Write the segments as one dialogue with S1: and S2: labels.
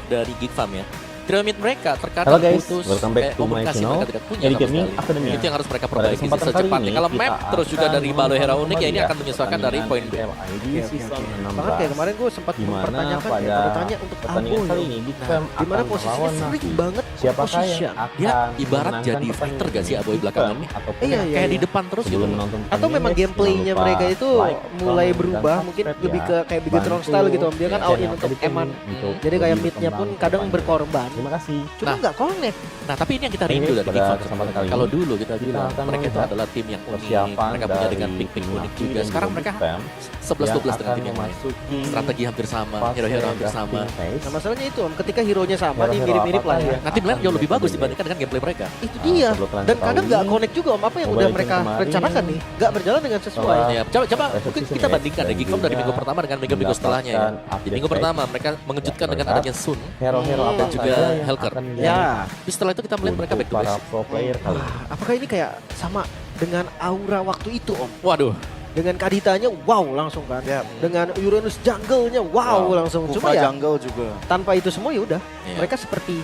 S1: dari Geek Farm ya. Trio mid mereka
S2: Halo
S1: terkadang
S2: guys,
S1: putus
S2: welcome back to my
S1: komunikasi
S2: channel.
S1: mereka tidak punya
S2: Jadi
S1: sama
S2: Gaming
S1: sekali.
S2: Academy.
S1: Itu yang harus mereka
S2: Pada
S1: perbaiki
S2: kesempatan kali
S1: secepatnya.
S2: ini,
S1: Kalau map
S2: kita
S1: terus juga
S2: akan
S1: dari Balo Hero unik ya ini
S2: memperlihat
S1: akan menyesuaikan dari poin B.
S2: pertandingan
S3: Oke,
S2: season
S3: Bahkan kayak
S2: 16.
S3: kemarin gue sempat
S2: Dimana
S3: mempertanyakan
S2: pada
S3: ya, bertanya untuk
S2: pertandingan
S3: Abo
S2: kali
S3: ya.
S2: ini Geek
S3: Nah,
S2: Fam
S3: dimana
S2: akan
S3: posisinya
S2: melawan
S3: sering
S2: nanti.
S3: banget
S2: Siapakah
S3: position.
S2: yang akan
S1: Dia ibarat
S2: memenangkan
S1: jadi
S2: pertandingan
S1: fighter gak sih
S2: ini?
S1: Aboy
S2: Geek
S1: belakangan
S2: Fam
S1: ini?
S2: ataupun
S3: Iya,
S2: yang
S3: iya,
S1: Kayak
S3: iya.
S1: di depan terus gitu.
S2: sebelum menonton
S3: Atau
S2: pertandingan,
S3: memang
S2: guys,
S3: gameplaynya
S2: jangan lupa
S3: mereka itu
S2: like,
S3: mulai
S2: comment,
S3: berubah,
S2: dan
S3: mungkin
S2: subscribe
S3: lebih
S2: ya.
S3: ke kayak Bigetron
S2: Bantu
S3: style gitu om. Dia kan all in
S2: channel
S3: untuk
S2: editing
S3: eman.
S2: untuk
S3: Jadi kayak
S2: lebih
S3: midnya pun
S2: berkembang
S3: kadang
S2: ke depannya.
S3: berkorban.
S2: Terima kasih.
S3: Cuma
S1: Nah.
S3: nggak connect.
S1: Nah tapi ini yang kita
S2: Oke,
S1: rindu dari
S2: pada
S1: Geek Farm.
S2: kesempatan kali
S1: Kalau
S2: ini,
S1: dulu kita bilang
S2: akan
S1: mereka itu
S2: melihat
S1: adalah tim yang unik,
S2: persiapan
S1: mereka punya dengan
S2: dari
S1: pick-pick
S2: tim
S1: unik
S2: Navi
S1: juga.
S2: dan
S1: Sekarang
S2: juga
S1: mereka
S2: Geek Fam
S1: 11-12 dengan tim yang lain.
S2: memasuki
S1: Strategi hampir sama,
S2: fase
S1: hero-hero hampir sama.
S2: drafting phase.
S3: Nah masalahnya itu om, ketika hero-nya sama nih
S2: Hero-hero
S3: mirip-mirip lah
S2: apakah
S3: ya.
S2: yang
S1: Nah tim lain jauh lebih
S2: akan
S1: bagus
S2: menjadi-
S1: dibandingkan dengan gameplay mereka.
S3: Itu dia.
S2: perlu kalian
S3: Dan
S2: ketahui,
S3: kadang nggak connect juga om, apa yang
S2: Mobile
S3: udah
S2: Legends
S3: mereka
S2: kemarin
S3: rencanakan nih, nggak berjalan dengan sesuai.
S2: setelah
S1: Ya, coba
S2: Resolution
S1: mungkin kita
S2: X
S1: bandingkan
S2: dan
S1: ya Geek Farm dari
S2: juga
S1: minggu pertama dengan minggu setelahnya ya.
S2: mendapatkan
S1: Di minggu
S2: update
S1: pertama mereka mengejutkan
S2: Ya,
S1: dengan
S2: melihat
S1: adanya Sun.
S2: hero-hero
S3: Hmm,
S2: apa
S1: dan juga
S2: saja yang
S1: Helker.
S2: akan menjadi
S3: Ya,
S1: Tapi setelah itu kita melihat mereka
S2: untuk
S1: back to
S2: para
S1: base.
S2: pro player kali ini.
S3: apakah ini kayak sama dengan aura waktu itu om?
S1: Waduh,
S3: Dengan Kaditanya wow langsung kan.
S4: Ya.
S3: Dengan Uranus jungle-nya wow, langsung.
S4: Kufa
S3: Cuma ya
S4: jungle juga.
S3: tanpa itu semua ya udah.
S1: Iya.
S3: Mereka seperti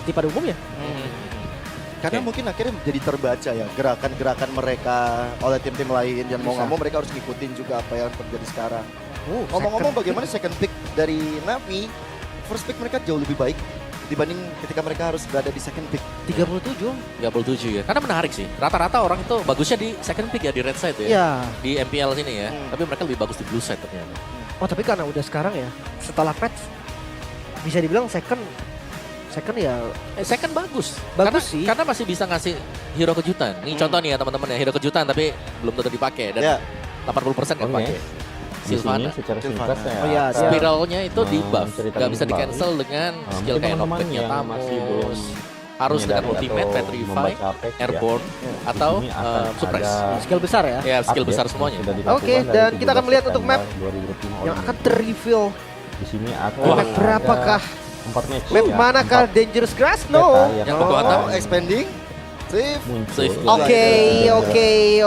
S3: pada umumnya.
S4: Karena
S1: Oke.
S4: mungkin akhirnya jadi terbaca ya gerakan-gerakan mereka oleh tim-tim lain dan mau
S3: Bisa.
S4: nggak mau mereka harus ngikutin juga apa yang terjadi sekarang.
S3: Second
S4: Ngomong-ngomong
S3: pick.
S4: bagaimana second pick dari Navi, first pick mereka jauh lebih baik dibanding ketika mereka harus berada di second pick.
S3: 37 om.
S1: 37 ya. Karena menarik sih. Rata-rata orang itu bagusnya di second pick ya di red side ya.
S3: Ya.
S1: Di MPL sini ya.
S4: Hmm.
S1: Tapi mereka lebih bagus di blue side ternyata.
S3: Oh tapi karena udah sekarang ya, setelah patch bisa dibilang second ya
S1: Second bagus.
S3: Bagus
S1: karena,
S3: sih.
S1: Karena masih bisa ngasih hero kejutan. Ini contoh nih ya teman-teman ya. Hero kejutan tapi belum tentu dipakai. Dan
S4: Ya,
S1: 80% nggak
S2: Oke.
S1: pakai.
S2: Di sini
S1: Sylvana.
S2: secara
S4: Sylvana.
S2: singkat saya
S3: Oh iya,
S2: akan
S1: Spiralnya itu di buff.
S2: menceritakan
S1: Nggak bisa di
S2: kembali.
S1: cancel dengan skill
S2: mungkin
S1: kayak
S2: teman-teman
S1: knockbacknya
S2: yang masih belum
S1: Tamus. Harus dengan
S2: menyadari
S1: ultimate,
S2: atau
S1: petrify,
S2: membaca patch ya.
S1: airborne,
S2: Di
S1: atau
S2: sini akan
S1: suppress.
S2: ada
S3: skill besar ya.
S1: Ya skill
S2: update
S1: besar
S2: yang
S1: semuanya.
S2: sudah dilakukan
S3: Oke,
S2: dari
S3: dan kita akan
S2: 17
S3: melihat untuk map
S2: September 2025
S3: Yang
S2: oleh
S3: akan ter-reveal
S2: di sini akan
S1: Wah.
S3: map berapakah?
S2: 4 match.
S3: Map
S2: ya,
S3: manakah
S2: 4
S3: Dangerous Grass?
S2: peta
S3: No.
S1: Yang
S2: akan
S1: Bogo Hatam.
S4: expanding, Swift,
S2: muncul.
S1: Swift
S3: Oke,
S1: Glider.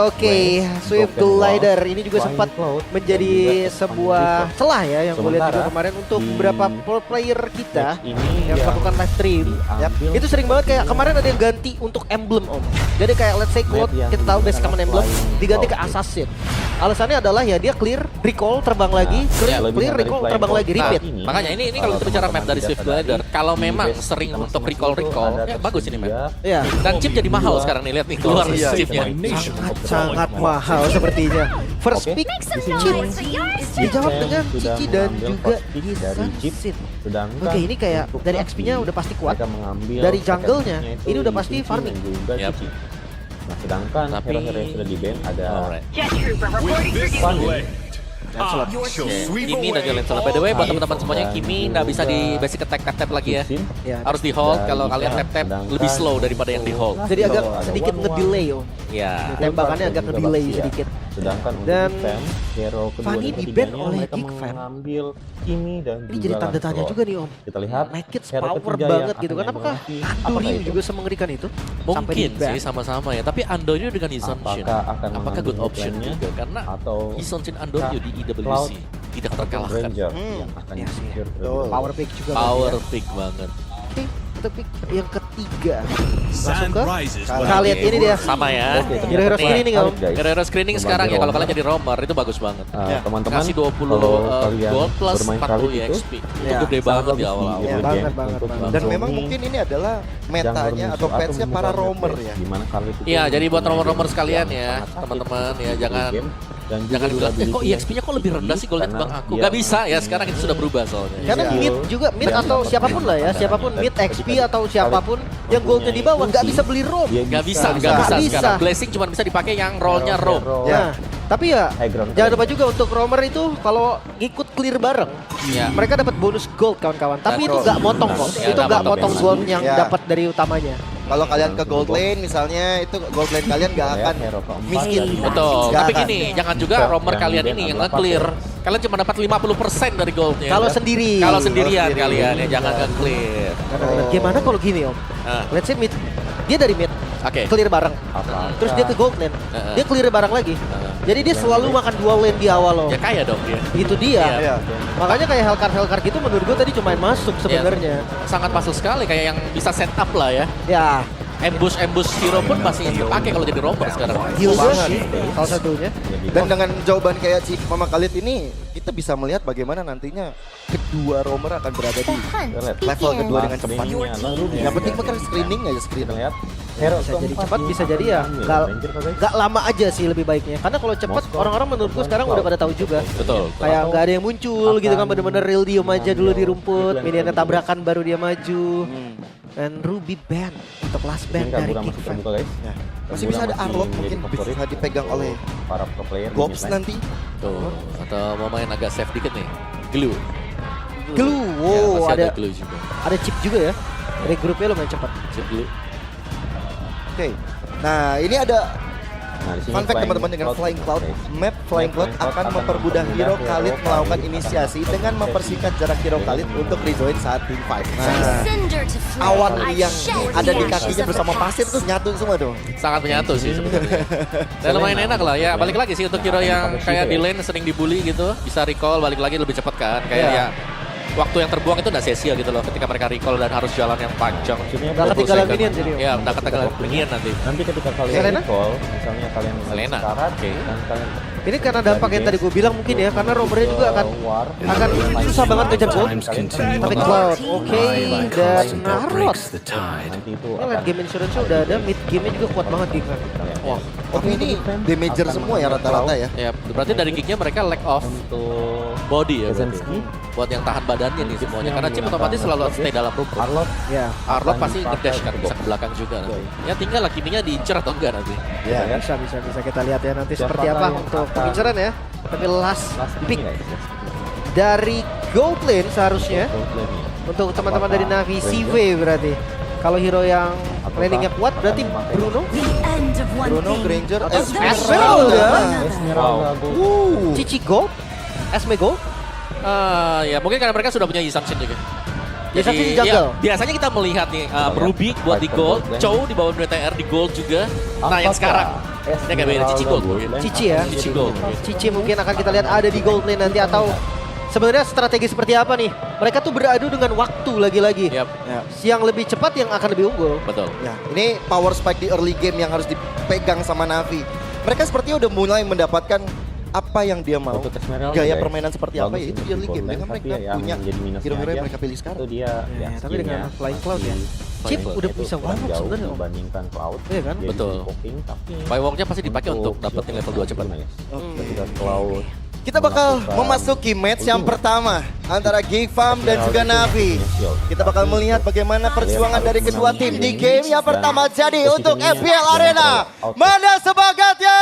S3: oke. Swift Glider ini juga
S2: Flying
S3: sempat
S2: Cloud,
S3: menjadi
S2: dan juga
S3: sebuah
S2: Expansion
S3: celah ya yang gue lihat juga
S2: Sementara
S3: kemarin untuk
S2: di
S3: beberapa pro player kita
S2: match ini
S3: yang melakukan live stream.
S2: diambil
S3: Itu sering banget kayak kemarin ada yang ganti untuk emblem om. Jadi kayak let's say Cloud,
S2: Map yang
S3: kita tahu base common emblem
S2: Flying
S3: diganti ke
S2: Cloud.
S3: Assassin. Alasannya adalah ya dia clear, recall, terbang lagi,
S1: ya,
S3: clear, recall, terbang lagi, repeat.
S1: Makanya ini kalau kita bicara map dari Swift Glider, kalau memang sering untuk recall, ya bagus ini map.
S3: Ya,
S1: Dan chip jadi mahal sekarang nih, lihat nih keluar
S4: Iya,
S1: chipnya.
S3: sangat mahal sepertinya. First
S2: Oke,
S3: pick
S2: di sini
S3: dijawab dengan
S2: sudah
S3: Cici dan
S2: mengambil
S3: juga
S2: first pick dari Jeep.
S3: Assassin.
S2: Sedangkan
S3: Oke, ini kayak
S2: untuk
S3: dari
S2: Navi,
S3: XP-nya udah pasti kuat.
S2: mereka mengambil
S3: Dari
S2: second
S3: jungle-nya,
S2: pick-nya itu
S3: ini udah
S2: di
S3: pasti
S2: Cici
S3: farming.
S2: dan juga
S1: Yap.
S2: Cici. Nah, sedangkan
S1: Tapi-
S2: hero-hero yang sudah di ban ada
S1: Alright.
S2: Fanny.
S1: Kimi dan Jalen Solar. By the way, buat teman-teman semuanya, Kimi nggak bisa di basic attack tap lagi ya.
S2: Sin,
S3: Ya,
S1: Harus di hold.
S2: Dan
S1: Kalau kalian
S2: juga
S1: tap
S2: sedangkan
S1: lebih slow daripada yang di hold.
S3: jadi agak
S2: Ada
S3: sedikit
S2: one-one.
S3: nge-delay om.
S1: Ya.
S3: Tembakannya agak
S2: dan juga
S3: nge-delay
S2: Baxia.
S3: sedikit.
S2: Sedangkan untuk
S3: Dan
S2: Geek Fam, hero kedua
S3: Fanny
S2: dan
S3: di-ban
S2: ketiganya
S3: oleh
S2: mereka
S3: Geek Fam.
S2: mengambil Kimi dan
S3: Ini
S2: juga
S3: jadi tanda tanya
S2: Lancelot.
S3: juga nih om.
S2: Kita lihat
S3: Naked
S2: hero
S3: power
S2: ketiga
S3: banget
S2: yang
S3: gitu
S2: akan
S3: kan. Apakah
S2: diambil
S3: Ando
S2: apakah
S3: Ryu
S2: itu?
S3: juga semengerikan itu? Sampai
S1: Mungkin
S3: di-ban.
S1: sih sama-sama ya. Tapi Andoryu dengan Isonshin.
S2: Apakah akan
S1: Apakah good
S2: mengambil
S1: option
S2: plan-nya
S1: juga? Karena
S2: atau
S1: Isonshin Andoryu di IWC
S2: Cloud
S1: tidak
S2: ataupun
S1: terkalahkan.
S2: Ranger yang akan
S3: Iya sih.
S2: di-secure terlebih
S4: Betul.
S2: dahulu.
S3: Power pick juga.
S1: Power
S3: berarti
S1: pick banget.
S3: ya. Oke, kita pick yang ketiga. Langsung
S5: Sun
S3: ke
S5: rises.
S3: Kalian ini dia.
S1: Sama ya.
S2: Oke, ternyata
S3: Hero-hero
S2: Khalid,
S3: screening, Om.
S2: guys.
S1: Hero-hero screenning
S2: Sebagai
S1: sekarang ya. Kalau
S2: roamer.
S1: kalian jadi roamer itu bagus banget.
S4: Ya.
S2: Teman-teman
S1: Kasih 20
S2: kalau kalian
S1: gold plus
S2: bermain
S1: 40
S2: Khalid itu
S1: XP. Itu
S3: Ya,
S1: gede
S2: sangat
S1: banget di
S2: bagus
S1: awal-awal.
S2: di
S3: Ya,
S2: early
S3: banget,
S2: game
S3: banget,
S2: untuk
S3: banget.
S4: Dan
S2: menzoning
S4: memang mungkin ini adalah
S2: jungle
S4: metanya
S2: musuh
S4: atau patch-nya
S2: membuka
S4: para
S2: map
S4: roamer
S2: base,
S4: ya.
S2: di mana Khalid itu
S1: Iya, jadi buat
S2: mempunyai
S1: romer-romer
S2: game
S1: sekalian
S2: yang
S1: ya,
S2: sangat sakit
S1: teman-teman
S2: untuk
S1: ya,
S2: di
S1: jangan
S2: game. Dan
S1: jangan
S2: juga
S1: bilang, kok
S2: durability-nya
S1: EXP-nya kok lebih rendah sih gold
S2: karena
S1: bang aku?
S2: dia
S1: Gak bisa ya,
S2: mempunyai
S1: sekarang itu sudah berubah soalnya.
S3: Karena
S2: skill
S3: mid juga mid
S2: dan
S3: atau
S2: dapat
S3: siapapun lah ya,
S2: permainan.
S3: siapapun
S2: Dan
S3: mid
S2: ketika
S3: XP
S2: Khalid
S3: atau siapapun yang goldnya di bawah nggak bisa beli roam.
S2: dia
S1: Gak bisa,
S2: bisa
S1: gak bisa
S3: bisa.
S1: sekarang. Blessing cuma bisa dipakai yang rollnya roam.
S3: Nah, tapi ya
S2: High ground
S3: jangan
S2: kalian.
S3: lupa juga untuk roamer itu kalau ngikut clear bareng,
S1: Iya.
S3: mereka dapat bonus gold kawan-kawan. Tapi itu
S4: Betul.
S3: nggak motong kok,
S1: Ya,
S3: itu
S1: nggak
S3: nggak
S1: motong
S3: motong
S1: memang.
S3: gold yang
S4: Ya.
S3: dapat dari utamanya.
S4: Kalau kalian ke gold lane misalnya, itu gold lane kalian nggak akan
S2: hero keempat
S4: miskin.
S2: dari-
S1: Betul,
S4: Nggak
S1: tapi
S4: akan.
S1: gini, jangan juga roamer kalian ini yang nge-clear kalian cuma dapat 50% dari goldnya.
S3: Kalau
S1: kan?
S3: sendiri.
S1: Kalau sendirian
S4: sendiri.
S1: kalian ya jangan ke clear.
S3: Gimana kalau gini Om?
S1: Ah,
S3: Let's say mid, dia dari mid,
S1: Oke.
S3: clear bareng.
S2: Apa?
S3: Terus dia ke gold lane,
S1: Heeh.
S3: dia clear bareng lagi. Jadi dia selalu makan dua lane di awal loh.
S1: Ya kaya dong dia.
S3: Itu dia.
S4: Iya.
S3: Makanya kayak Hellcard gitu menurut gue tadi cuma masuk sebenarnya.
S1: Sangat masuk sekali kayak yang bisa set up lah ya.
S3: Ya,
S1: Ambush hero pun masih kepake kalau jadi rover sekarang.
S3: heal
S4: Banget.
S3: sih salah satunya.
S4: Dan dengan jawaban kayak si Mama Khalid ini, kita bisa melihat bagaimana nantinya kedua roamer akan berada di level kedua dengan cepat. Yang penting mereka screening aja screening.
S2: Lihat. Hero
S3: Bisa jadi
S2: keempat
S3: cepat,
S2: di
S3: bisa jadi ya
S2: Ranger,
S3: nggak
S2: Kak, guys.
S3: nggak lama aja sih lebih baiknya. Karena kalau cepat
S2: Moskov,
S3: orang-orang menurut gue sekarang udah pada tahu juga.
S1: Betul.
S3: Kayak nggak ada yang muncul gitu kan, bener-bener real diem aja dulu di rumput, minionnya tabrakan baru dia maju. Dan Ruby band untuk last band
S2: Mungkin
S3: dari
S2: Kabura masih
S3: Kickfan.
S2: terbuka guys.
S4: Ya. Masih
S2: Kabura
S4: bisa ada
S2: masih
S4: Arlot
S2: menjadi
S4: mungkin
S2: favorit
S4: bisa dipegang oleh
S2: para pro player di
S4: Gops
S2: mid lane.
S4: nanti.
S1: Tuh, atau mau main agak safe dikit nih. Glue.
S3: Glue,
S1: Ya,
S3: wow,
S1: masih ada
S3: ada
S1: glue juga.
S3: ada chip juga ya. Dari grupnya lumayan cepat.
S1: Chip glue.
S4: Oke. Nah, ini ada
S2: Nah, di sini
S4: fun fact teman-teman dengan Flying Cloud. Map Flying Cloud akan mempermudah hero Khalid melakukan inisiasi dengan mempersingkat jarak hero Khalid untuk rejoin saat team fight. Nah, awan yang ada di kakinya bersama pasir tuh nyatu semua tuh.
S1: Sangat menyatu sih sebenarnya. Dan lumayan enak lah ya. Balik lagi sih untuk hero yang kayak di lane sering dibully gitu, bisa recall balik lagi lebih cepat kan. Kayak
S3: Iya.
S1: ya waktu yang terbuang itu udah sia-sia gitu loh ketika mereka recall dan harus jalan yang panjang.
S2: Maksudnya
S3: Nggak
S1: 20
S3: ketinggalan
S1: second.
S3: minion jadi.
S1: Iya, udah ketinggalan minion nanti.
S2: nanti ketika kalian
S3: Selena?
S2: recall, misalnya kalian
S1: Selena,
S2: sekarat,
S1: oke.
S2: dan kalian
S3: Ini karena dampak yang tadi gue bilang mungkin ya, karena romernya juga akan
S2: war,
S3: susah banget ngejar gold. Tapi Cloud, oke, dan Narot.
S2: nanti itu
S3: Ini late game insurance udah ada, mid game-nya juga kuat banget Kickfan.
S1: Wah,
S4: Oke, ini damager semua ya rata-rata ya.
S1: ya berarti dari kicknya mereka lack of
S2: untuk
S1: body ya berarti.
S2: Kazansky,
S1: Buat yang tahan badannya nih semuanya. Karena Chip otomatis selalu stay dalam rumput.
S2: Arlot,
S3: Ya,
S1: Arlot
S2: akan
S1: pasti
S2: dipakai
S1: ngedash kan,
S2: untuk
S1: bisa ke belakang juga nanti. Ya tinggal lah Kiminya diincer atau enggak nanti.
S4: Ya.
S3: bisa kita lihat ya nanti
S2: Siapakah
S3: seperti apa
S2: yang
S3: untuk
S2: akan-
S3: pembicaraan ya. Tapi last
S2: last
S3: pick
S2: ini guys.
S3: dari gold lane seharusnya
S2: Gold lane-nya.
S3: untuk teman-teman dari
S2: Apakah
S3: Navi
S2: Ranger?
S3: CV berarti. Kalau hero yang
S2: Ataukah
S3: landingnya kuat berarti
S2: akan memakai-
S3: Bruno,
S4: Bruno, Granger,
S3: Atau
S4: Esmeralda.
S2: Esmeralda Gold.
S3: Cici Gold, Esme Gold.
S1: Ya mungkin karena mereka sudah punya Yisan Shin juga.
S3: Yisan Shin di
S1: ya,
S3: jungle.
S1: biasanya kita melihat nih Ruby buat di
S2: Viper
S1: gold,
S2: gold lane.
S1: Chow di bawah BTR di gold juga. Nah yang
S2: Apakah
S1: sekarang dia kayak beda Cici gold.
S2: Esmeralda lane
S3: Cici ya.
S2: akan
S1: Cici
S2: jadi
S1: gold.
S3: Cici mungkin akan kita lihat ada di gold lane nanti, atau sebenarnya strategi seperti apa nih? Mereka tuh beradu dengan waktu lagi-lagi.
S1: Yap,
S4: Ya.
S3: Yang lebih cepat yang akan lebih unggul.
S1: betul.
S4: Ya, ini power spike di early game yang harus dipegang sama Navi. Mereka sepertinya udah mulai mendapatkan apa yang dia mau.
S2: Untuk Esmeralda,
S4: Gaya
S2: guys,
S4: permainan seperti apa
S2: bagus
S4: ya itu
S2: ini
S4: di early
S2: gold
S4: game.
S2: lane,
S4: Dengan
S2: tapi
S4: mereka
S2: yang
S4: punya
S2: menjadi minusnya
S4: hero-hero yang
S2: aja,
S4: mereka pilih sekarang.
S2: itu dia
S3: Ya, tapi
S2: skillnya
S3: dengan Flying Cloud ya.
S2: di
S3: Chip
S2: Flying
S3: udah
S2: Cloud
S3: bisa
S2: itu
S3: banget
S2: jauh
S3: sebenarnya, Om.
S2: dibandingkan Cloud.
S3: Iya kan?
S2: Jadi
S1: Betul.
S2: coping, tapi
S1: Firewalk-nya pasti dipakai untuk dapetin level 2 cepat.
S2: gimana, guys?
S3: Hmm.
S2: Ketika Cloud
S4: Kita bakal
S2: melakukan
S4: memasuki match yang pertama antara Gigfarm dan juga Navi. Kita bakal melihat bagaimana perjuangan dari kedua tim di game yang pertama. Jadi untuk FPL Arena, mana semangatnya?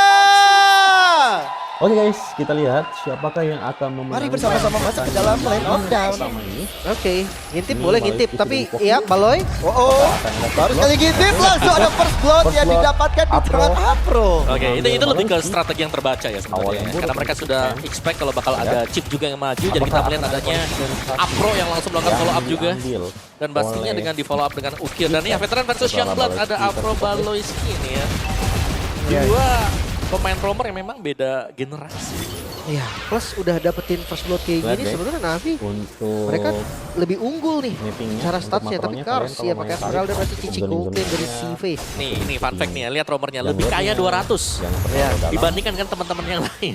S2: Oke guys, kita lihat siapakah yang akan memenangkan.
S4: Mari bersama-sama masuk ke dalam lane of down.
S2: pertama ini.
S3: Oke, ngintip
S2: Ini
S3: boleh
S2: balik
S3: ngintip,
S2: ke
S3: tapi
S2: Sibuk
S3: ya Baloy.
S4: Oh, baru sekali gintip langsung ada first blood yang
S2: blood.
S4: didapatkan di
S2: Apro.
S4: tangan Apro.
S1: Oke, itu
S2: Ambil
S1: lebih ke
S2: Maruki.
S1: strategi yang terbaca ya sebenarnya.
S2: Awalnya buruk.
S1: Karena mereka sudah expect kalau bakal ada chip juga yang maju, jadi kita melihat adanya Apro yang langsung melakukan follow up juga. Dan pastinya dengan di follow up dengan Ukir. Dan ya veteran versus Youngblood ada Afro Baloy skin ya. Dua pemain roamer yang memang beda generasi.
S3: Iya, plus udah dapetin first blood kayak
S2: Lihat,
S3: gini
S2: guys.
S3: sebenarnya Navi
S2: Untuk
S3: mereka lebih unggul nih
S2: mappingnya,
S3: cara
S2: untuk
S3: statsnya, tapi
S2: makronya,
S3: Kars
S2: kalian
S3: ya
S2: kalau
S3: pakai
S2: main
S3: Esmeralda
S2: tarik,
S3: pasti Cici
S2: zoning-zoningnya
S3: gold lane dari CV.
S1: Nih fun fact nih ya, lihat roamernya
S2: yang
S1: lebih kaya
S2: buatnya
S1: 200
S2: yang
S3: Ya,
S2: dalam.
S1: dibandingkan dengan teman-teman yang lain.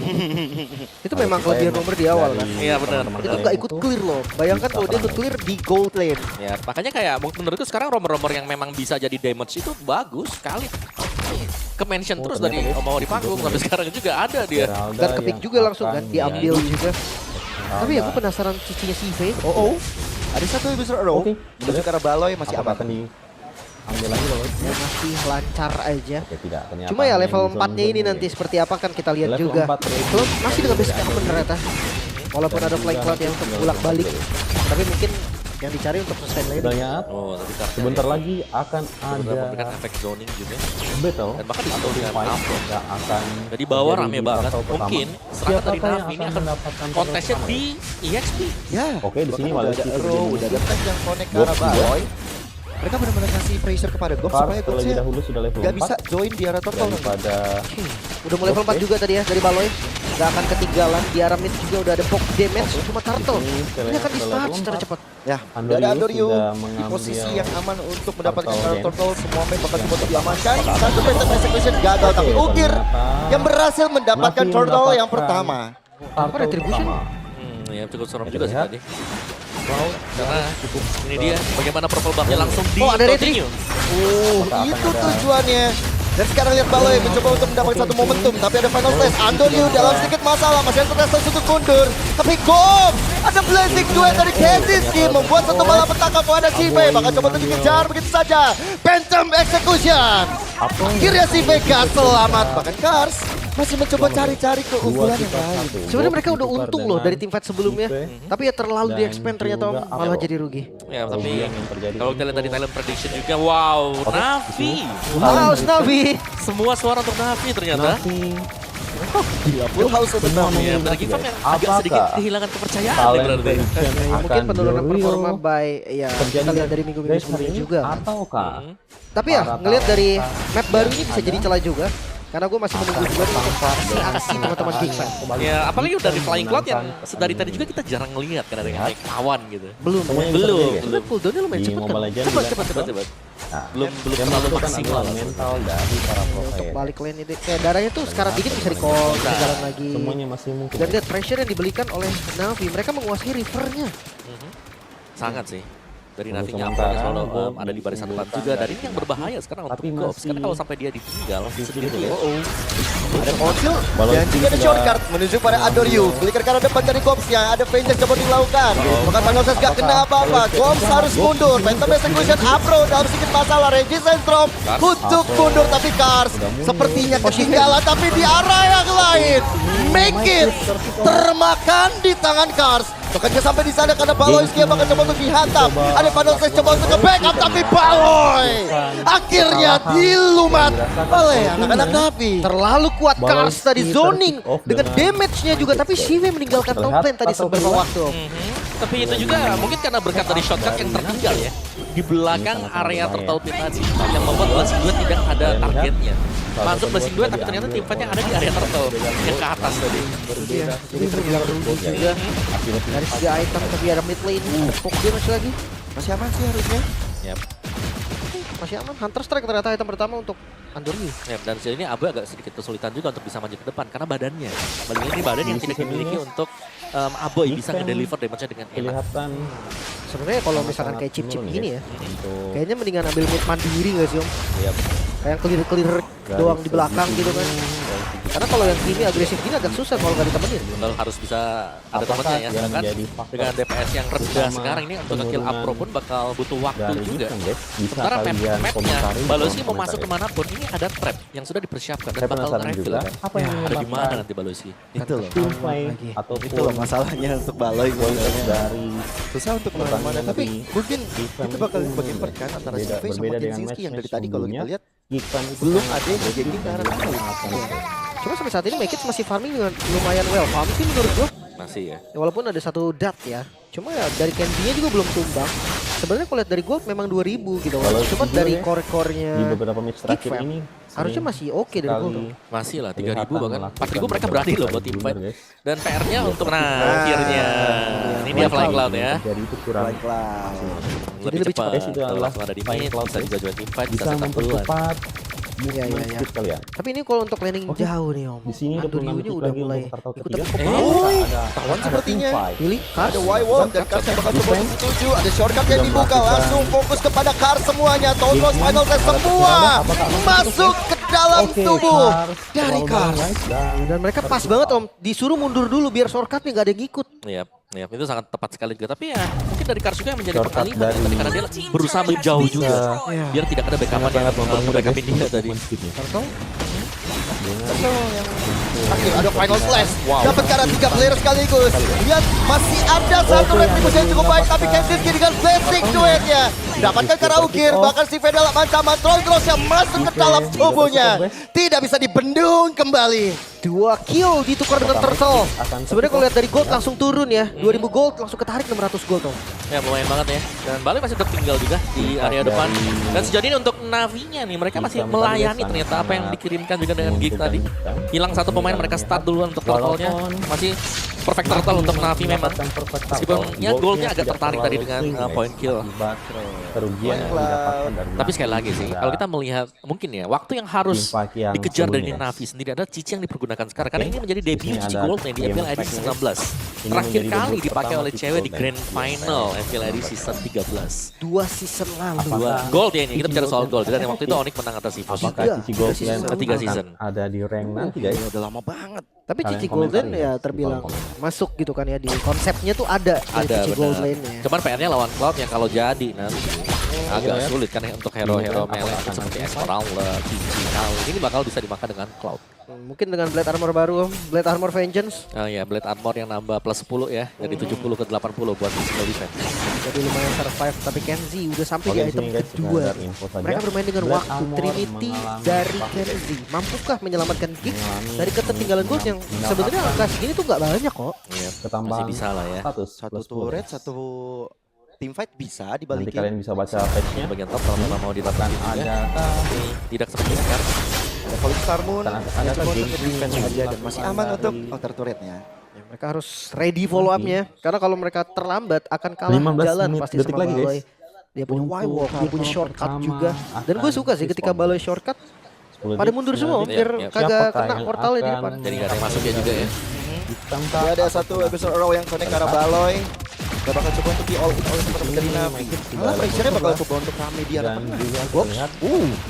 S3: Itu memang kelebihan nomor di awal kan.
S1: Iya, benar.
S3: Itu nggak ikut clear loh. Bayangkan kalau dia ikut clear di gold lane.
S1: Ya, makanya kayak menurutku sekarang romer-romer yang memang bisa jadi damage itu bagus sekali. Ke mention terus dari mau di panggung sampai sekarang juga ada dia.
S3: Dan kepick juga langsung kan, diambil juga. Tapi ya gue penasaran cicinya CV.
S4: Oh, ada satu yang bisa row.
S2: Oke.
S4: Menuju ke arah Baloy masih
S2: Apakah
S4: aman.
S2: akan diambil lagi loh?
S3: Ya masih lancar aja.
S2: Oke, tidak. Ternyata
S3: Cuma ya
S2: hanya
S3: level
S2: di
S3: 4-nya ini
S2: zone-zone
S3: nanti
S2: ya.
S3: seperti apa kan kita lihat
S2: Level
S3: juga.
S2: 4 rating.
S3: Kalau masih dengan basic aman ternyata. Walaupun ada flying cloud yang untuk bolak balik. Tapi mungkin yang dicari untuk sustain
S2: Kita
S3: lane.
S2: lihat
S1: Oh, tapi Cars
S2: sebentar lagi akan
S1: memberikan
S2: ada
S1: efek zoning juga.
S2: battle
S1: Dan bahkan
S2: atau
S1: di
S2: team fight yang akan
S1: Jadi bawah
S2: terjadi
S1: rame
S2: di
S1: banget.
S2: partai pertama.
S1: Mungkin serangan dari
S2: Siapakah yang
S1: Navi ini
S2: akan
S1: akan
S2: mendapatkan
S1: kontesnya
S2: pertama?
S1: di EXP.
S4: Ya.
S2: Oke, di sini
S4: bahkan udah
S2: Wallace
S4: ada
S2: itu
S4: Arrow,
S2: jadi
S4: udah ada tank yang connect ke
S2: Gops
S4: arah
S2: juga.
S4: Baloy. Mereka benar-benar kasih pressure kepada Gops
S2: Cars
S4: supaya
S2: terlebih
S4: Gopsnya
S2: dahulu sudah level
S4: nggak
S2: 4
S4: bisa join di arah turtle.
S2: daripada
S3: Udah mulai level 4
S2: Oke.
S3: juga tadi ya dari Baloy. Gak akan ketinggalan, di arah mid juga udah ada box damage, cuma Turtle.
S2: Di sini
S3: Ini akan di
S2: level
S3: start
S2: 4.
S3: secara cepat.
S4: Ya,
S2: Andoryu
S4: udah ada Andoryu
S2: sudah
S4: di
S2: mengambil
S4: posisi yang aman untuk mendapatkan
S2: Turtle
S4: arah
S2: Dance.
S4: turtle. Semua map bakal coba untuk diamankan. Satu Phantom Execution gagal, tapi
S2: Oke,
S4: Ukir
S2: ternyata
S4: yang berhasil mendapatkan
S2: Navi
S4: turtle yang
S2: mendapatkan
S4: pertama.
S2: turtle
S3: Retribution?
S2: pertama.
S1: Ya cukup serem
S2: Kita
S1: juga sih
S2: lihat.
S1: tadi. Karena ini dia bagaimana purple buff-nya langsung di
S3: Oh, ada retri.
S1: continue.
S2: Apakah akan
S4: Itu
S2: ada-
S4: tujuannya. Dan sekarang lihat Baloy mencoba untuk mendapatkan satu momentum, tapi ada final flash. Andoryu dalam sedikit masalah, masih ada terasa untuk mundur. Tapi Gops, ada blazing duet dari Kenziski membuat satu malapetaka kepada Sive. Bakal coba untuk dikejar begitu saja. Phantom Execution. Akhirnya Sive gak selamat. Bahkan Cars masih mencoba cari-cari keunggulan yang lain.
S3: Sebenarnya mereka udah untung loh dari tim fight sebelumnya. Tapi ya terlalu di expand ternyata Om, malah jadi rugi.
S1: Ya tapi
S2: Yang terjadi
S1: kalau kita lihat dari Thailand prediction juga, wow, Navi.
S3: Haus Navi.
S1: Semua suara untuk Navi ternyata.
S2: Navi
S4: Full house untuk
S2: benar
S4: Navi.
S1: Ya,
S2: memiliki
S1: benar Gifam
S2: guys.
S1: yang agak sedikit
S2: Apakah
S1: kehilangan kepercayaan
S2: talent
S1: berarti.
S2: prediction
S3: Ya, mungkin
S2: akan
S3: penurunan
S2: the
S3: performa
S2: real
S3: by ya kita
S2: terjadi
S3: lihat dari minggu-minggu
S2: guys
S3: sebelumnya
S2: hari ini?
S3: juga.
S2: Ataukah
S3: Tapi ya
S2: para
S3: ngelihat dari
S2: talent
S3: map baru ini
S2: yang
S3: bisa
S2: ada
S3: jadi celah juga. Karena gue masih menunggu juga nih untuk aksi teman-teman Big Fan.
S1: Ya apalagi dari Flying Cloud yang dari tadi juga kita jarang ngelihat kan ada yang naik awan gitu.
S3: Belum.
S2: Semuanya bisa
S1: Belum.
S2: terjadi, guys.
S3: Sebenarnya cooldownnya lumayan
S2: Di
S3: cepet kan.
S2: Mobile Legends
S3: Cepet,
S2: juga.
S3: cepet, cepet.
S1: Coba.
S2: Nah,
S1: Belum
S2: yang
S1: terlalu
S2: menentukan
S1: maksimal.
S2: adalah mental dari para pro
S3: Untuk
S2: player.
S3: balik lane ini kayak darahnya tuh sekarang dikit bisa di-call, bisa jalan lagi.
S2: Semuanya masih mungkin.
S3: Dan lihat pressure yang dibelikan oleh Navi, mereka menguasai rivernya.
S1: Sangat sih. Dari
S2: Untuk
S1: Navinya
S2: sementara,
S1: Apro selalu
S2: Gold
S1: ada di barisan depan
S2: ditunjukkan
S1: juga. Dan
S2: dari
S1: ini yang berbahaya sekarang untuk
S2: Tapi
S1: Gops.
S2: masih-
S1: Karena kalau sampai dia ditinggal sendiri
S2: gitu ya.
S4: Ada Konsil
S2: Balon
S4: dan juga ada
S2: sudah
S4: shortcut menuju pada Andoryu. Flicker ke arah depan dari Gopsnya, ada Vengeance coba dilakukan. Maka Panoses gak kena apa-apa. Gops harus mundur. Phantom Execution Apro dalam sedikit masalah. Regis Entrom untuk mundur tapi Cars sepertinya ketinggalan tapi di arah yang lain. Make it termakan di tangan Cars. Bukannya sampai di sana karena Baloy dia bakal coba untuk dihantam. Ada Panoses coba untuk ke-backup tapi Baloy akhirnya dilumat oleh anak-anak Navi.
S3: Terlalu kuat
S2: Balon
S3: Cars tadi
S2: speed
S3: zoning
S2: terpick off
S3: dengan
S2: dengan
S3: damage-nya juga. Tapi Sive meninggalkan top
S2: Terlihat
S3: lane tadi
S2: atau
S3: seberapa
S2: keluar?
S3: waktu. Om.
S1: Tapi itu juga mungkin karena berkat dari shotcut yang tertinggal ya. Di belakang area turtle pit tadi. Yang membuat Blessing Duet tidak ada targetnya. Masuk Blessing Duet tapi ternyata tim fight yang ada di area turtle. Yang ke atas tadi.
S3: Iya, jadi terbilang rugi juga. Dari segi item tapi ada mid lane, poke damage lagi.
S4: Masih aman sih harusnya.
S1: Yap.
S3: Masih aman. Hunter Strike ternyata item pertama untuk Andoryu.
S1: Yap, dan sejauh ini Abu agak sedikit kesulitan juga untuk bisa maju ke depan karena badannya. Badannya ini badan yang tidak dimiliki untuk Aboy bisa ngedeliver damage-nya dengan enak.
S2: kelihatan
S3: Sebenarnya kalau misalkan kayak chip-chip gini ya, kayaknya mendingan ambil mid mandiri nggak sih Om?
S2: Yap.
S3: Kayak yang clear-clear doang di belakang gitu kan. Karena kalau yang ini agresif gini agak susah kalau nggak ditemenin.
S1: Betul, harus bisa ada
S2: Apakah
S1: temannya ya.
S2: yang
S1: Sedangkan
S2: menjadi faktor
S1: dengan DPS yang rendah
S2: utama
S1: sekarang ini untuk nge-kill
S2: penurunan
S1: Apro pun bakal butuh waktu
S2: dari
S1: juga.
S2: Gifam, guys. Bisa
S1: Sementara
S2: kalian
S1: mapnya
S2: komentari di
S1: Balozi
S2: kolom
S1: mau masuk
S2: komentar ya.
S1: kemanapun ini ada trap yang sudah dipersiapkan dan
S2: Saya
S1: bakal
S2: penasaran
S1: nge-reveal
S2: juga
S1: kan.
S2: apa yang
S1: Ada di mana
S2: menyebabkan
S1: nanti Balozi.
S4: Itu loh.
S2: tim play
S3: lagi.
S2: ataupun
S4: Itu loh masalahnya untuk Baloy
S2: kualitas
S4: sebenarnya.
S2: dari
S4: Susah untuk
S2: pertandingan
S4: kemana-mana. Tapi
S2: di
S4: mungkin
S2: Gifam
S4: itu bakal
S2: itu
S4: bagian perkan antara
S2: berbeda-
S4: Sive sama
S2: berbeda dengan
S4: Kenzinski yang dari
S2: match-match
S4: tadi kalau kita
S2: sebelumnya.
S4: lihat
S2: Gifam itu
S4: belum
S2: sangat
S4: ada yang
S2: agresif
S4: bergengsi ke arah
S2: dan
S4: lain.
S2: sangat menarik.
S3: Cuma sampai saat ini Make It masih farming dengan lumayan well farm sih menurut gua.
S1: Masih ya.
S3: Ya, walaupun ada satu dart ya. Cuma ya dari Candy-nya juga belum tumbang. Sebenarnya kalau lihat dari gold memang 2000 gitu.
S2: Kalau
S3: Cuma
S2: jujur
S3: dari
S2: ya,
S3: core-core-nya
S2: di beberapa match terakhir
S3: Gifam,
S2: ini
S3: harusnya masih oke dari gold.
S2: sekali
S1: Masih lah 3000
S2: kelihatan
S1: bahkan
S2: melakukan
S1: 4000 mereka berani loh buat team fight.
S2: guys.
S1: Dan PR-nya untuk akhirnya ini dia Flying Cloud ya.
S2: Jadi itu kurang
S4: Baiklah.
S1: Lebih
S3: lebih
S1: cepat.
S2: cepat. Itu
S1: Kalau
S2: adalah
S1: langsung ada di
S2: Flying
S1: mid
S2: Cloud
S1: bisa juga join team fight, bisa
S2: bisa
S1: setup duluan.
S2: mempercepat
S3: Iya,
S2: movement
S3: iya.
S2: speed kalian.
S3: Tapi ini kalau untuk landing
S2: Oke.
S3: jauh nih Om.
S2: Di sini 26
S3: Andoryu-nya
S2: detik
S3: udah
S2: lagi
S3: mulai
S2: untuk turtle
S3: ikut
S2: ketiga.
S3: tapi
S4: Tawan sepertinya.
S3: pilih
S4: Ada Y-Wall dan Cars yang bakal coba setuju. Ada shortcut yang dibuka. Langsung fokus kepada Cars semuanya. Toadloss final test semua masuk ke dalam
S2: Oke,
S4: tubuh
S2: Cars
S4: dari
S2: terlalu
S4: Cars.
S2: banyak, guys.
S3: Dan mereka pas banget Om. Disuruh mundur dulu biar shortcutnya nggak ada yang ngikut.
S1: Iya, iya, itu sangat tepat sekali juga. Tapi ya mungkin dari Cars juga yang menjadi
S2: Shortcut
S1: peralihan ya,
S2: dari-
S1: tadi karena dia berusaha menjauh juga.
S3: Iya.
S1: Biar tidak ada backup yang
S2: Sangat mempermudah
S1: backupin
S2: guys
S1: dia
S2: untuk
S1: tadi.
S2: movement speednya.
S3: Turtle
S4: Akhir ada final slash. Dapat karena 3 player sekaligus. Lihat masih ada satu retribusi yang cukup baik, tapi Kenzinski dengan blessing duetnya. Dapatkan karena ukir, bahkan si Fedal ancaman troll yang masuk ke dalam tubuhnya. Tidak bisa dibendung kembali.
S3: 2 kill ditukar dengan Turtle. Sebenarnya kalau lihat dari gold langsung turun ya. 2000 gold langsung ketarik 600 gold dong.
S1: Ya lumayan banget ya. Dan Bali masih tertinggal juga di area depan. Dan sejauh ini untuk Navi-nya nih, mereka masih melayani ternyata apa yang dikirimkan juga dengan Geek tadi. Hilang satu pemain, mereka start duluan untuk Turtle-nya. Masih perfect Turtle untuk Navi memang. Meskipun ya goalnya agak tertarik tadi dengan point kill.
S2: Kerugian yang didapatkan dari
S1: Tapi sekali lagi sih, kalau kita melihat mungkin ya waktu yang harus dikejar dari Navi sendiri ada Cici yang dipergunakan sekarang. Karena ini menjadi debut Cici Goldnya di FPL edisi 19. Terakhir kali dipakai oleh cewek di Grand Final FPL edisi season 13.
S3: 2 season lalu.
S1: 2 gold ya ini, kita bicara soal gold. Dan waktu itu Onyx menang atas Evos.
S2: Apakah Cici Golden
S1: Ketiga season.
S2: ada di rank nanti guys?
S4: Udah lama banget.
S3: Tapi
S2: Kalian
S3: Cici
S2: komentar
S3: Golden
S2: ya,
S3: ya
S2: di
S3: terbilang
S2: kolom-kolom.
S3: masuk gitu kan ya, di konsepnya tuh ada Cici
S1: Benar.
S3: Golden-nya.
S1: Cuman PR-nya lawan Cloud yang kalau jadi nanti agak
S2: ya.
S1: sulit kan ya untuk hero-hero
S2: Apakah
S1: melee
S2: akan
S1: seperti
S2: nanti
S1: Esmeralda, Cici. Nah, ini bakal bisa dimakan dengan Cloud.
S3: Mungkin dengan Blade Armor baru, Blade Armor Vengeance.
S1: Oh ya, Blade Armor yang nambah plus 10 ya, dari 70 ke 80 buat physical defense.
S3: Jadi lumayan survive, tapi Kenzie udah sampai di
S2: Oke,
S3: item
S2: sini guys,
S3: kedua.
S2: sekedar info saja.
S3: Mereka bermain dengan
S2: Black
S3: waktu
S2: Armor
S3: Trinity
S2: mengalami
S3: dari
S2: buff
S3: Kenzie. Mampukah menyelamatkan Geek
S2: Mengalami
S3: dari ketertinggalan gold yang sebenarnya angka segini tuh nggak banyak kok.
S1: Iya,
S2: ketambahan
S1: masih bisa lah ya.
S2: status
S4: Satu
S2: plus
S4: turret,
S2: 10.
S4: satu team fight bisa
S2: Nanti
S4: dibalikin.
S2: kalian bisa baca patch-nya.
S1: Bagian top kalau memang mau dilakukan juga.
S2: Ada
S1: Tidak seperti sekarang.
S4: Ada Falling Star Moon,
S2: ada
S4: ada
S2: game
S4: defense aja dan masih aman
S2: dari-
S4: untuk outer turretnya.
S3: Ya, mereka harus ready follow up-nya. Karena kalau mereka terlambat akan kalah
S2: 15
S3: jalan
S2: menit,
S3: pasti
S2: detik
S3: sama
S2: lagi,
S3: Baloy.
S2: guys.
S3: Dia punya
S2: Untuk
S3: Y-Walk, dia punya
S2: tahap
S3: shortcut
S2: pertama
S3: juga. Dan gue
S2: akan
S3: suka sih ketika
S2: respon.
S3: Baloy shortcut,
S2: 10
S3: pada mundur semua
S2: detik.
S3: biar
S1: Iya,
S3: kagak
S2: Siapakah
S3: kena
S2: yang
S3: portalnya di
S2: akan
S3: depan.
S1: Jadi nggak ada yang masuknya juga ya.
S2: ditangkap?
S4: Dia ada satu episode row yang connect ke arah Baloy. Dia bakal coba untuk di all in oleh teman dari Navi. Malah pressure-nya bakal coba untuk rame di arah
S2: Dan
S4: tengah.
S2: juga
S4: Wops.
S2: terlihat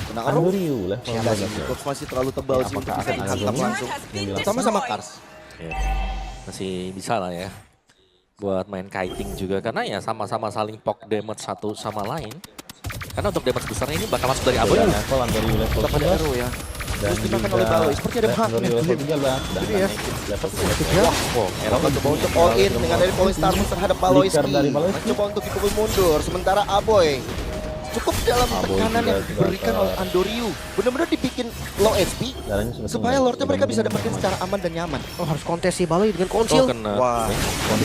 S4: Kena arrow.
S2: Andoriu level
S4: Enggak sih,
S2: 14 ya.
S4: Wops masih terlalu tebal sih untuk
S2: Apakah
S4: bisa
S2: akan
S4: dihantam
S2: ada
S4: langsung.
S2: yang bilang
S4: Sama-sama Kars.
S1: Ya, masih bisa lah ya buat main kiting juga karena ya sama-sama saling poke damage satu sama lain. Karena untuk damage besarnya ini bakal masuk dari Aboy.
S2: Dan level Andoriu level
S4: Tetap ada
S2: 11
S4: arrow ya.
S2: dan
S4: Terus dimakan
S2: juga
S4: oleh Baloy. Seperti ada
S2: Andoriu
S4: magnet.
S2: level 13 dan
S3: Iya.
S2: Nike level 11.
S4: Bakal coba untuk all in dengan dari Falling Star Moon terhadap Baloyski.
S2: Flicker dari Baloyski.
S4: Mencoba untuk dipukul mundur. Sementara Aboy cukup dalam
S2: Aboy
S4: tekanan
S2: juga
S4: yang diberikan
S2: ke-
S4: oleh Andoriu. Benar-benar dibikin low SP
S2: Darahnya sudah
S4: supaya
S2: tinggi.
S4: Lordnya mereka bisa dapetin secara aman dan nyaman.
S3: Oh harus kontes sih Baloy dengan
S1: Oh,
S3: konsil.
S1: kena.
S4: Wah,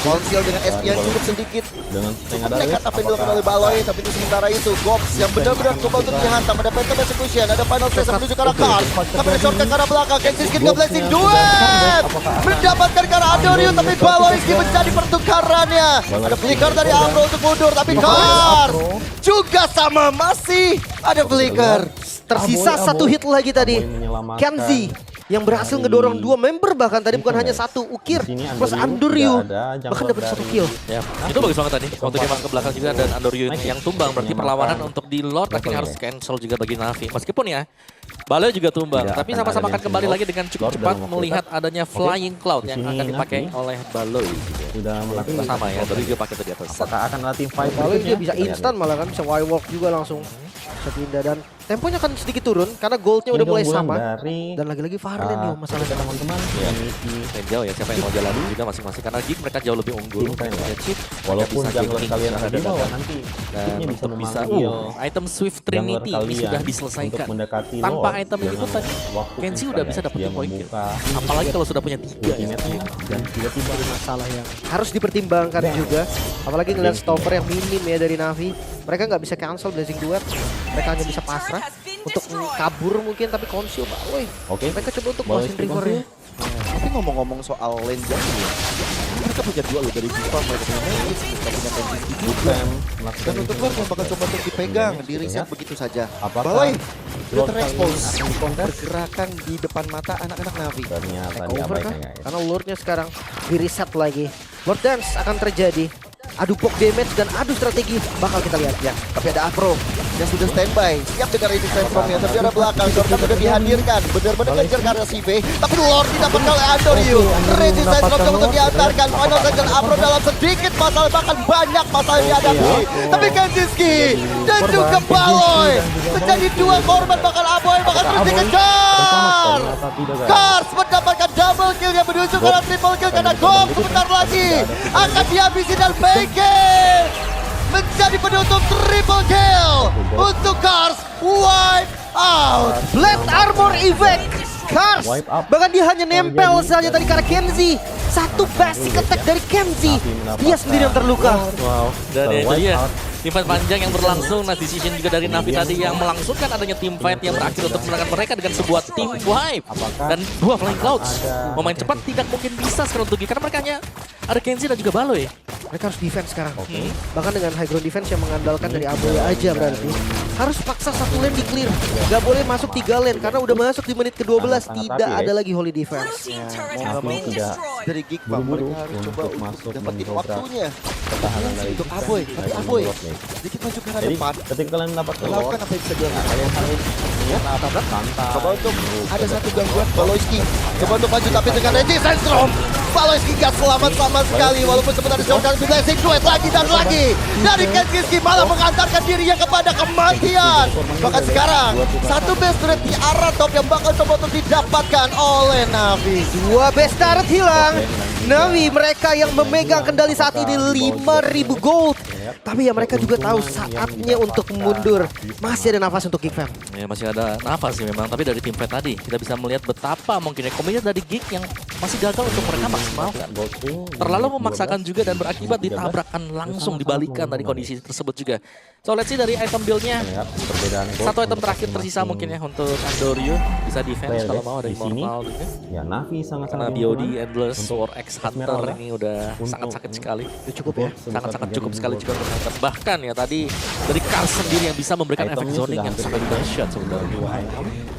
S4: konsil dengan SP yang cukup sedikit.
S2: Dengan setengah darah
S4: Nekat apa yang dilakukan oleh Baloy, tapi itu sementara itu Gops yang benar-benar coba untuk dihantam. Ada Phantom Execution, ada Final Phase yang menuju ke arah Kars. Tapi ada shortcut ke arah belakang, Kenzinski dengan Blessing Duet mendapatkan ke arah Andoriu, tapi Baloyski menjadi pertukarannya. Ada flicker dari Afro untuk mundur, tapi Kars juga sama, masih ada flicker.
S3: Tersisa satu hit lagi tadi.
S2: Aboy menyelamatkan
S3: Kenzie yang berhasil ngedorong 2 member bahkan tadi bukan hanya satu Ukir
S2: Di sini
S3: plus
S2: Andoriu
S3: Andoriu
S2: tidak ada,
S3: bahkan
S2: jungler
S3: dapat 1
S2: dari-
S3: kill.
S1: Ya, itu bagus banget tadi. Waktu dia masuk ke belakang juga dan Andoriu yang tumbang berarti perlawanan untuk di Lord akhirnya harus cancel juga bagi Navi. Meskipun ya Baloy juga tumbang,
S2: Tidak
S1: tapi
S2: akan
S1: sama-sama
S2: ada
S1: akan
S2: yang
S1: kembali
S2: single.
S1: lagi dengan cukup
S2: Lord
S1: cepat
S2: dalam waktu
S1: melihat
S2: dekat.
S1: adanya Flying Cloud
S2: Di
S1: yang
S2: sini
S1: akan dipakai
S2: Navi
S1: oleh Baloy.
S2: sudah melakukan
S1: Sama ya, Andoriu juga pakai tadi atas.
S2: Apakah akan ada team fight
S3: Baloy dia
S2: berikutnya?
S3: bisa
S2: Kita lihat,
S3: instan malah kan, bisa Y-Walk juga langsung. Bisa pindah dan temponya akan sedikit turun karena goldnya udah
S2: Ini
S3: mulai
S2: keunggulan
S3: sama.
S2: dari
S3: Dan lagi-lagi Farlen nih masalahnya.
S2: teman-teman.
S1: Ya.
S2: Trinity.
S1: Main jauh ya, siapa yang mau jalan juga masing-masing karena Geek mereka jauh lebih unggul.
S2: Tim kalian.
S1: Ya, Chip,
S2: Walaupun
S1: bisa
S2: jungler
S1: ganking
S2: kalian ada di bawah
S1: dagangan.
S2: nanti
S1: Dan
S2: Geeknya bisa
S1: untuk bisa
S2: memanggil
S1: item Swift
S2: jungler
S1: Trinity ini
S2: kalian
S1: sudah
S2: untuk
S1: diselesaikan.
S2: mendekati
S1: Tanpa
S2: Lord
S1: item ini pun
S2: dengan
S1: tadi
S2: waktu
S1: Kenzie
S2: instan
S1: udah
S2: ya.
S1: bisa dapetin
S2: Dia
S1: poin kill.
S2: membuka
S1: Apalagi kalau sudah punya 3 ya.
S2: ultimate-nya dan tiba-tiba
S3: Masalah yang harus dipertimbangkan juga. Apalagi ngeliat stopper yang minim ya dari Navi. Mereka nggak bisa cancel Blazing Duet. Mereka hanya bisa pasrah untuk kabur mungkin, tapi konsil Baloy.
S2: Oke.
S3: Mereka coba untuk
S2: Baloy
S3: closing
S2: skill
S3: river-nya.
S4: Tapi ngomong-ngomong soal lane jungle ya, mereka punya dua loh dari Viva, mereka punya Mavis, mereka punya Kenzinski juga. Dan untuk Lord yang bakal coba untuk dipegang, di reset begitu saja.
S2: Apakah
S4: Baloy udah
S2: Lord
S4: terekspos
S2: kali ini akan dikontes?
S4: pergerakan di depan mata anak-anak Navi.
S2: Ternyata
S3: Take over kah?
S2: diabaikan guys.
S3: Karena Lordnya sekarang di reset lagi. Lord Dance akan terjadi. Adu poke damage dan adu strategi bakal kita lihat ya.
S4: Tapi ada Afro yang sudah standby, siap dengan resist transformnya. Tapi ada belakang, Shortcut sudah dihadirkan, benar-benar ngejar karena si V. Tapi Lord didapatkan oleh Andoriu. Resist transformnya untuk diantarkan. Final Second Afro dalam sedikit masalah, bahkan banyak masalah yang dihadapi. Tapi Kenzinski dan juga Baloy menjadi dua korban, bakal Aboy bakal terus dikejar.
S2: apakah tidak guys?
S4: Cars mendapatkan double kill yang menuju ke arah triple kill karena Gong sebentar lagi akan dihabisi dan Bacon menjadi penutup triple kill untuk Cars. Wipe out.
S3: Blade Armor Effect. Cars.
S2: Wipe up.
S3: Bahkan dia hanya nempel saja tadi karena Kenzie. Satu basic attack dari Kenzie. Dia sendiri yang terluka.
S2: Wow.
S1: Dan ya itu
S2: Wipe
S1: dia.
S2: out.
S1: Teamfight panjang yang berlangsung, nah decision juga dari Navi tadi yang melangsungkan adanya teamfight yang berakhir untuk menangkan mereka dengan sebuah team wipe. Dan dua Flying Clouds. Pemain cepat tidak mungkin bisa sekarang untuk karena mereka hanya ada Kenzie dan juga Baloy.
S3: Mereka harus defense sekarang. Bahkan dengan high ground defense yang mengandalkan dari Aboya aja berarti. Harus paksa satu lane di clear. Gak boleh masuk 3 lane karena udah masuk di menit ke-12. Tidak ada lagi holy defense.
S2: Navi tidak
S4: Dari Geek Farm
S2: buru-buru
S4: mereka harus
S2: untuk
S4: coba
S2: masuk
S4: dapetin
S2: mendobrak
S4: waktunya
S2: pertahanan dari
S4: untuk Aboy. Tapi Aboy sedikit maju ke arah
S2: Jadi
S4: depan.
S2: ketika kalian dapat
S4: Melakukan apa yang bisa dilakukan.
S2: kalian harus tabrak santai.
S4: Coba untuk ada satu gangguan Baloyski. Coba untuk maju tapi dengan Reggie Sandstrom. Baloyski gak selamat sama sekali walaupun sempat ada shotgun blessing duet lagi dan lagi. Dari Kenzie malah mengantarkan dirinya kepada kematian. Bahkan sekarang satu base turret di arah top yang bakal coba untuk didapatkan oleh Navi.
S3: Dua best turret hilang. Navi mereka yang memegang kendali saat ini 5.000 gold. Tapi ya mereka juga tahu saatnya untuk mundur. Masih ada nafas untuk Geek Fam.
S1: Ya masih ada nafas sih memang, tapi dari teamfight tadi kita bisa melihat betapa mungkin kombinasi dari Geek yang masih gagal untuk mereka maksimalkan. Terlalu memaksakan juga dan berakibat ditabrakan langsung dibalikan dari kondisi tersebut juga. So let's see dari item build-nya. Satu item terakhir tersisa mungkin ya untuk Andoryu. Bisa defense kalau mau ada Immortal juga.
S2: Ya Navi
S1: Karena
S2: sangat-sangat
S1: BOD, Endless, War X Hunter
S2: Esmeralda
S1: ini udah
S2: untuk-
S1: sangat sakit sekali.
S3: Itu cukup ya.
S1: Sangat-sangat cukup sekali juga untuk Hunter. Bahkan ya tadi dari Cars sendiri yang bisa memberikan efek
S2: Itemnya
S1: zoning
S2: sudah
S1: yang
S2: hampir
S1: sangat dahsyat sebenarnya.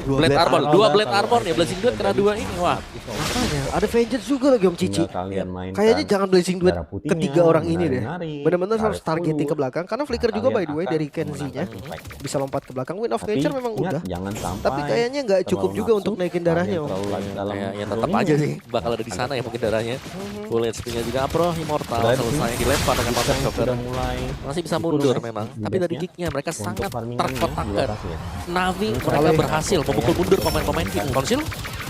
S2: Dua
S1: Blade Armor,
S2: Armor
S1: dua
S2: dan
S1: Blade
S2: kalau
S1: Armor ya, Blazing Duet kena dua ini. Wah,
S3: Makanya ada Vengeance juga lagi Om Cici.
S2: tinggal kalian mainkan
S3: Kayaknya jangan blazing duet
S2: darah putihnya,
S3: ketiga orang ini deh.
S2: menari-nari,
S3: Benar-benar harus
S2: tarik
S3: targeting
S2: dulu.
S3: ke belakang karena flicker juga
S2: Kalian
S3: by the way
S2: akan
S3: dari Kenzie-nya.
S2: memenangkan fight.
S3: Bisa lompat ke belakang. Wind of
S2: Tapi
S3: Nature memang
S2: ingat,
S3: udah.
S2: jangan sampai
S3: Tapi kayaknya nggak cukup
S2: terlalu
S3: juga
S2: nafsu,
S3: untuk naikin darahnya,
S2: kalian
S3: Om.
S2: terlalu larut dalam
S1: ya tetap
S2: zone
S1: aja
S2: ini.
S1: sih bakal ada di sana ya mungkin darahnya. Full HP-nya juga Apro, Immortal
S2: Berarti
S1: selesai dilempar dengan Power Shocker.
S2: sudah mulai
S1: Masih bisa
S2: ikut
S1: mundur
S2: guys,
S1: memang.
S2: di
S1: Tapi dari
S2: base-nya.
S1: kicknya mereka
S2: Untuk
S1: sangat
S2: farmingannya di
S1: terkotakkan.
S2: lokasi ya.
S1: Navi mereka berhasil memukul mundur pemain-pemain kick. Konsil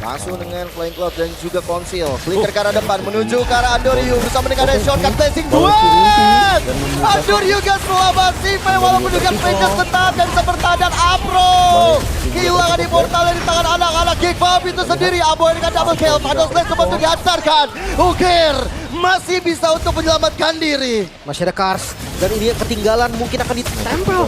S4: Langsung dengan Flying Cloud dan juga Konsil. Flicker ke arah depan menuju ke arah Andoryu bersama dengan ada shortcut blessing duet. Andoryu gak selamat sih walaupun dengan Vengeance tetap dan bertahan dan Apro. Kehilangan Immortal di tangan anak-anak Geek Farm itu sendiri. Aboy dengan double kill. Final Slash coba untuk dihantarkan. Ukir masih bisa untuk menyelamatkan diri.
S3: Masih ada Cars dan ini ketinggalan mungkin akan ditempel.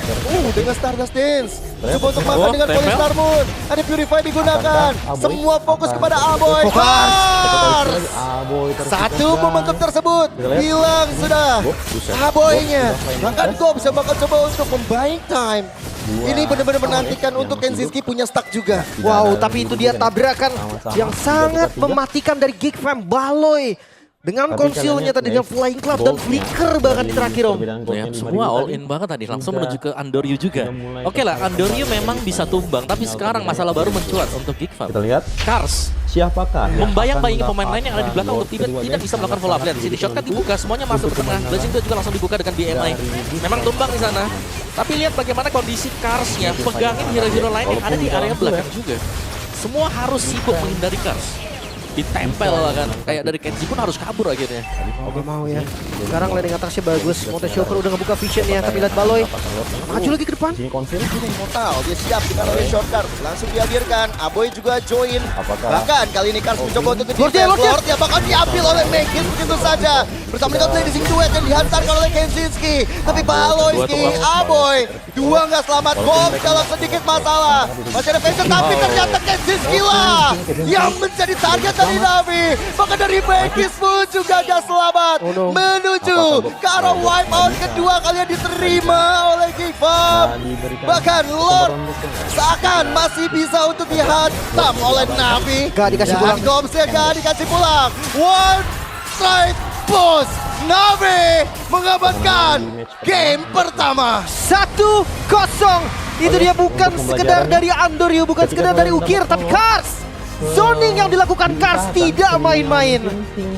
S4: Dengan Stardust Dance. Coba untuk makan dengan
S1: tempel.
S4: Polystar Moon. Ada Purify digunakan.
S2: Aboy.
S4: Semua fokus kepada Aboy.
S3: Fokus.
S4: Cars.
S2: Aboy terus
S4: Satu
S2: dikejar.
S4: momentum tersebut
S2: lihat?
S4: hilang sudah.
S2: Buset.
S4: Aboynya.
S2: Sudah flying
S4: Bahkan
S2: dash.
S4: gue bisa bakal coba untuk membuying time.
S2: Dua
S4: Ini benar-benar
S2: sama
S4: menantikan
S2: yang
S4: untuk
S2: hidup.
S4: Kenziski punya stack juga.
S2: Tidak
S3: Wow,
S2: ada
S3: tapi itu
S2: yang
S3: dia
S2: hidup,
S3: tabrakan
S2: sama-sama.
S3: yang sangat
S2: 3-3.
S3: mematikan dari Geek Fam. Baloy dengan
S2: Tapi
S3: konsilnya
S2: kalian
S3: tadi
S2: lihat,
S3: dengan Flying Cloud dan
S2: goldnya
S3: Flicker bahkan di
S2: dari
S3: terakhir Om.
S2: perbedaan goldnya
S1: ya,
S2: 5.000
S1: semua all
S2: tadi
S1: in banget tadi langsung
S2: sudah-
S1: menuju ke Andoryu juga.
S2: sudah mulai
S1: Oke lah,
S2: terpakai.
S1: Andoryu memang bisa tumbang, tapi sekarang masalah baru mencuat untuk Geek Farm.
S2: Kita lihat
S1: Cars
S2: siapakah yang
S1: membayang-bayangi
S2: akan
S1: pemain lain yang ada di belakang untuk
S2: mendapatkan
S1: tidak bisa melakukan follow up. Lihat di sini shotcut dibuka, semuanya masuk ke tengah. Blazing Duet juga langsung dibuka dengan BMI. Memang tumbang di sana. Tapi lihat bagaimana kondisi Cars-nya pegangin hero-hero lain yang ada di area belakang juga. Semua harus sibuk menghindari Cars. Ditempel kan, kayak dari Kenzie pun harus kabur akhirnya.
S3: Oke mau ya. Sekarang landing atasnya bagus. Monte Chopper udah ngebuka vision ya. Tapi lihat Baloy maju lagi ke depan.
S2: Sini konsil
S4: Immortal dia siap dengan oleh shortcut langsung dihadirkan. Aboy juga join.
S2: Apakah-
S4: Bahkan kali ini Cars mencoba untuk
S3: Lord ya,
S4: defense.
S3: Lord ya.
S4: Lord ya bakal diambil oleh Megis begitu saja. Bersama dengan Blazing Duet yang dihantarkan oleh Kenzinski. Tapi Baloyski, Aboy dua nggak selamat. Gong dalam sedikit masalah. Masih ada Vengeance tapi ternyata Kenzinski lah yang menjadi target dari Navi. Bahkan dari Megis pun juga nggak selamat.
S3: Oh, no.
S4: Menuju ke arah wipeout kedua kalian diterima oleh Geek Farm. Bahkan Lord seakan masih bisa untuk dihantam oleh Navi.
S3: Gak dikasih
S4: Dan
S3: pulang.
S4: Gomsnya gak dikasih pulang. One strike push. Navi mengamankan game pertama.
S3: 1-0. Itu dia bukan sekedar dari Andoryu, bukan sekedar dari Ukir, tapi Cars. Zoning yang dilakukan Cars tidak main-main.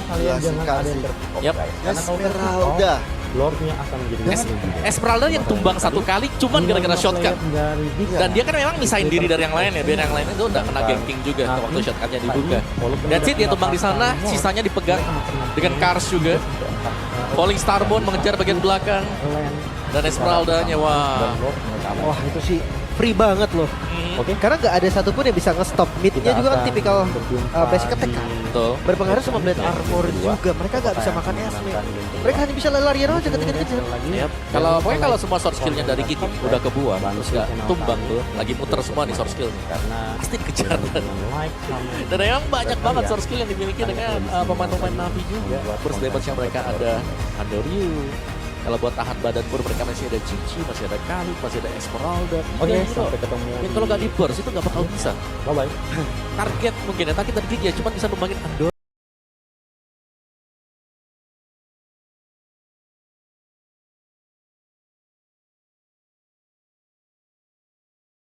S2: kalian jangan ada yang terpokok
S1: Yap.
S2: guys. Karena kalau
S4: Esmeralda
S2: Lordnya akan menjadi
S1: Esmeralda yang tumbang satu kali cuman gara-gara shotgun. Dan dia kan memang misahin diri dari yang lain ya, biar yang lain itu udah kena ganking juga waktu shotgunnya dibuka. That's it, dia tumbang di sana, sisanya dipegang dengan Kars juga. Falling Starbone mengejar bagian belakang. Dan Esmeraldanya, wah.
S3: Wah itu sih free banget loh. Karena nggak ada satupun yang bisa nge-stop. Midnya juga kan tipikal basic attack kan.
S1: Betul.
S3: Berpengaruh sama Blade Armor juga. Mereka nggak bisa makan Esme. Mereka hanya bisa lari-larian aja ketika-kejar.
S1: Yep. Pokoknya kalau semua short skillnya dari Kiki udah kebuang, terus gak tumbang tuh, lagi muter semua nih short skillnya. Pasti dikejar. Dan memang banyak banget short skill yang dimiliki dengan pemain-pemain Navi juga. Burst damage-nya mereka ada Andoryu. Kalau buat tahan badan pun mereka masih ada Cici, masih ada Khalid, masih ada Esmeralda.
S2: Sampai ketemu.
S1: Kalau nggak di burst itu nggak bakal bisa.
S2: Bye-bye.
S1: Target mungkin ya, target dari Kiki ya, cuma bisa numbangin Andoryu.